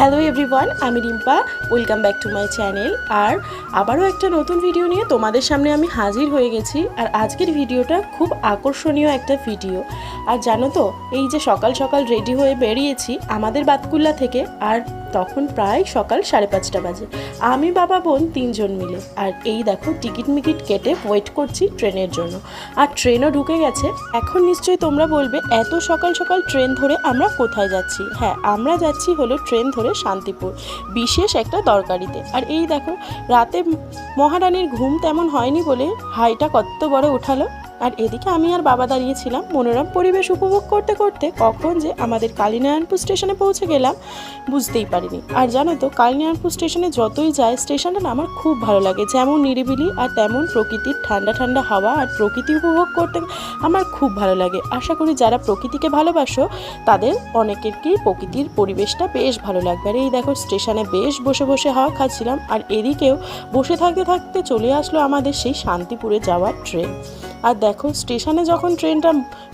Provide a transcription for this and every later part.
Hello everyone, আমি Rimpa. Welcome back to my channel. আর আবারও একটা নতুন ভিডিও নিয়ে তোমাদের সামনে আমি হাজির হয়ে গেছি। আর আজকের ভিডিওটা খুব আকর্ষণীয় একটা ভিডিও। আর জানো তো, এই যে সকাল সকাল রেডি হয়ে বেরিয়েছি আমাদের বাতকুল্লা থেকে, আর তখন প্রায় সকাল 5:30 বাজে। আমি বাবা বোন 3 জন মিলে। আর এই দেখো টিকিট মিকিট কেটে ওয়েট করছি ট্রেনের জন্য। আর ট্রেনও ঢুকে গেছে। এখন নিশ্চয়ই তোমরা বলবে, এত সকাল সকাল ট্রেন ধরে আমরা কোথায় যাচ্ছি? হ্যাঁ, আমরা যাচ্ছি হলো ট্রেন ধরে শান্তিপুর, বিশেষ একটা দরকারিতে। আর এই দেখো, রাতে মহারানীর ঘুম তেমন হয়নি বলে হাইটা কত বড় উঠালো। আর এদিকে আমি আর বাবা দাঁড়িয়েছিলাম মনোরম পরিবেশ উপভোগ করতে করতে। কখন যে আমাদের কালীনারায়ণপুর স্টেশনে পৌঁছে গেলাম বুঝতেই পারিনি। আর জানো তো, কালীনারায়ণপুর স্টেশনে যতই যায়, স্টেশনটা না আমার খুব ভালো লাগে। যেমন নিরিবিলি আর তেমন প্রকৃতির ঠান্ডা ঠান্ডা হাওয়া আর প্রকৃতি উপভোগ করতে আমার খুব ভালো লাগে। আশা করি যারা প্রকৃতিকে ভালোবাসো তাদের অনেকেরকেই প্রকৃতির পরিবেশটা বেশ ভালো লাগবে। আর এই দেখো, স্টেশনে বেশ বসে বসে হাওয়া খাচ্ছিলাম। আর এদিকেও বসে থাকতে থাকতে চলে আসলো আমাদের সেই শান্তিপুরে যাওয়ার ট্রেন। আর দেখো, স্টেশনে যখন ট্রেনটা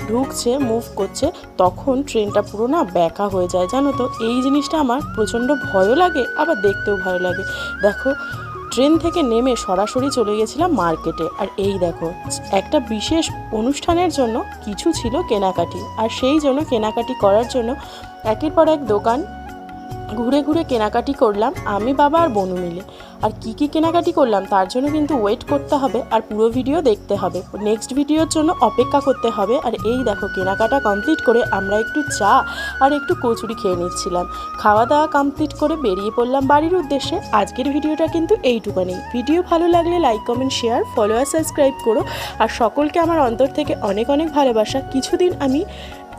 ঢুকছে, মুভ করছে, তখন ট্রেনটা পুরো না ব্যাকা হয়ে যায়। জানো তো, এই জিনিসটা আমার প্রচণ্ড ভয়ও লাগে, আবার দেখতেও ভালো লাগে। দেখো, ট্রেন থেকে নেমে সরাসরি চলে গেছিলাম মার্কেটে। আর এই দেখো, একটা বিশেষ অনুষ্ঠানের জন্য কিছু ছিল কেনাকাটি। আর সেই জন্য কেনাকাটি করার জন্য একের পর এক দোকান ঘুরে ঘুরে কেনাকাটি করলাম আমি, বাবা আর বোনু মিলে। আর কি কি কেনাকাটি করলাম তার জন্য কিন্তু ওয়েট করতে হবে, আর পুরো ভিডিও দেখতে হবে, নেক্সট ভিডিওর জন্য অপেক্ষা করতে হবে। আর এই দেখো, কেনাকাটা কমপ্লিট করে আমরা একটু চা আর একটু কচুরি খেয়ে নিচ্ছিলাম। খাওয়া দাওয়া কমপ্লিট করে বেরিয়ে পড়লাম বাড়ির উদ্দেশ্যে। আজকের ভিডিওটা কিন্তু এইটুকুনি। ভিডিও ভালো লাগলে লাইক, কমেন্ট, শেয়ার, ফলো আর সাবস্ক্রাইব করো। আর সকলকে আমার অন্তর থেকে অনেক অনেক ভালোবাসা। কিছুদিন আমি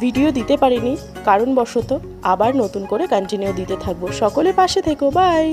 ভিডিও দিতে পারিনি কারণবশত, আবার নতুন করে কন্টিনিউ দিতে থাকবো। সকলের পাশে থেকো। বাই।